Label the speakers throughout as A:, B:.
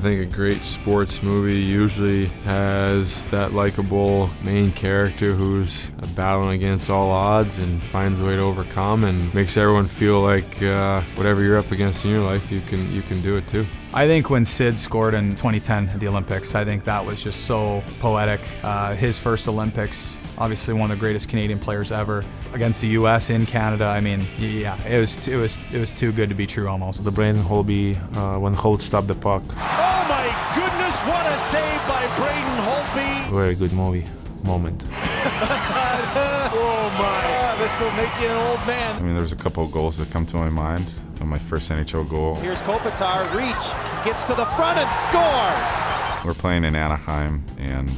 A: think a great sports movie usually has that likable main character who's battling against all odds and finds a way to overcome and makes everyone feel like whatever you're up against in your life, you can do it too.
B: I think when Sid scored in 2010 at the Olympics, I think that was just so poetic. His first Olympics, obviously one of the greatest Canadian players ever, against the U.S. in Canada. I mean, yeah, it was too good to be true almost.
C: The Braden Holtby when Holt stopped the puck.
D: Oh my goodness, what a save by Braden Holtby!
C: Very good moment.
D: Oh my, this will make you an old man.
E: I mean, there's a couple of goals that come to my mind. My first NHL goal.
D: Here's KOPITAR, reach, gets to the front and scores!
E: We're playing in Anaheim, and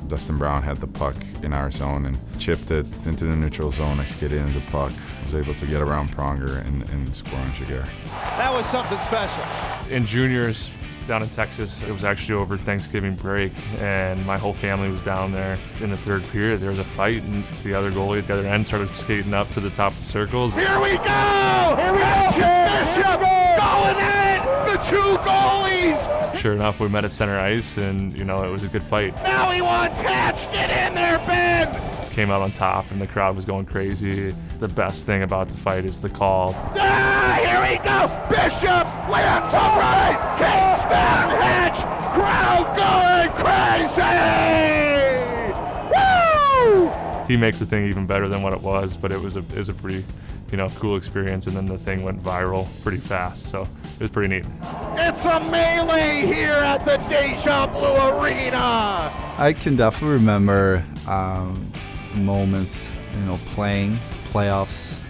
E: Dustin Brown had the puck in our zone and chipped it into the neutral zone. I skidded into the puck, was able to get around Pronger and score on Jaguar.
D: That was something special.
F: In juniors down in Texas, it was actually over Thanksgiving break, and my whole family was down there. In the third period, there was a fight, and the other goalie at the other end started skating up to the top of the circles.
D: Here we go! Here we go! Bishop going in! The two goalies!
F: Sure enough, we met at center ice, and it was a good fight.
D: Now he wants Hatch! Get in there, Ben!
F: Came out on top, and the crowd was going crazy. The best thing about the fight is the call.
D: Ah, here we go! Bishop lands upright! Takes down Hatch! Crowd going crazy! Woo!
F: He makes the thing even better than what it was, but it was a pretty, cool experience, and then the thing went viral pretty fast, so it was pretty neat.
D: It's a melee here at the Deja Blue Arena!
G: I can definitely remember moments, playing playoffs,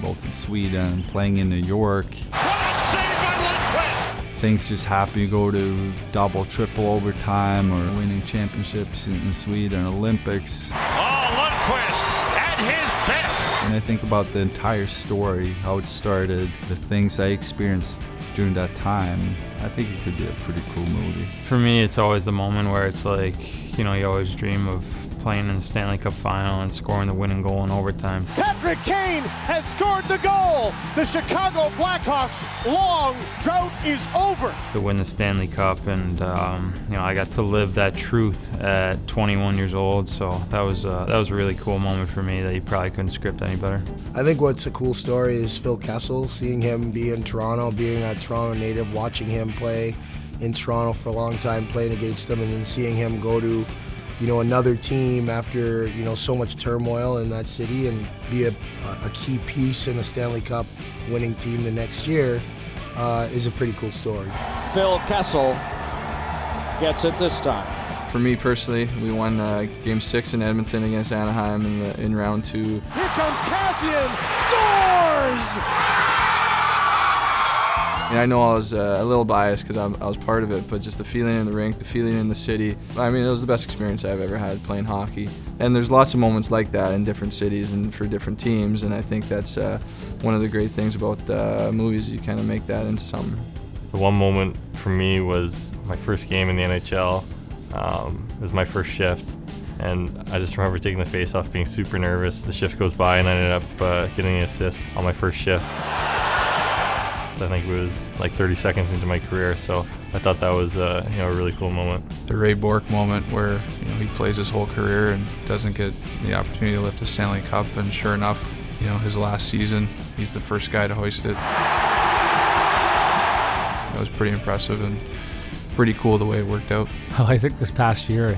G: both in Sweden, playing in New York. Things just happen. You go to double, triple overtime, or winning championships in Sweden, Olympics.
D: Oh, Lundqvist at his best!
G: And I think about the entire story, how it started, the things I experienced during that time. I think it could be a pretty cool movie.
H: For me, it's always the moment where it's like, you always dream of playing in the Stanley Cup Final and scoring the winning goal in overtime.
D: Patrick Kane has scored the goal! The Chicago Blackhawks' long drought is over!
H: To win the Stanley Cup, and I got to live that truth at 21 years old, so that was a really cool moment for me that you probably couldn't script any better.
I: I think what's a cool story is Phil Kessel, seeing him be in Toronto, being a Toronto native, watching him play in Toronto for a long time, playing against them, and then seeing him go to another team after, so much turmoil in that city and be a key piece in a Stanley Cup winning team the next year is a pretty cool story.
D: Phil Kessel gets it this time.
A: For me personally, we won Game 6 in Edmonton against Anaheim in round 2.
D: Here comes Cassian, scores!
A: And I know I was a little biased because I was part of it, but just the feeling in the rink, the feeling in the city. I mean, it was the best experience I've ever had playing hockey. And there's lots of moments like that in different cities and for different teams, and I think that's one of the great things about movies. You kind of make that into something.
C: The one moment for me was my first game in the NHL. It was my first shift, and I just remember taking the face-off, being super nervous. The shift goes by, and I ended up getting an assist on my first shift. I think it was like 30 seconds into my career, so I thought that was a really cool moment.
A: The Ray Bourque moment where he plays his whole career and doesn't get the opportunity to lift the Stanley Cup, and sure enough, his last season, he's the first guy to hoist it. That was pretty impressive and pretty cool the way it worked out.
J: Well, I think this past year,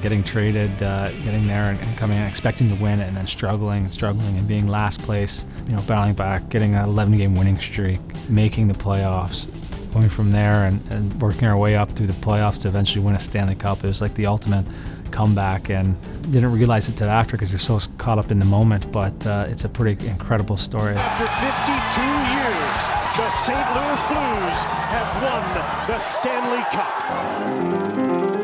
J: getting traded, getting there and coming in, expecting to win it, and then struggling and being last place, battling back, getting an 11-game winning streak, making the playoffs, going from there and working our way up through the playoffs to eventually win a Stanley Cup. It was like the ultimate comeback, and didn't realize it till after because you're so caught up in the moment, but it's a pretty incredible story.
D: After 52 years, the St. Louis Blues have won the Stanley Cup.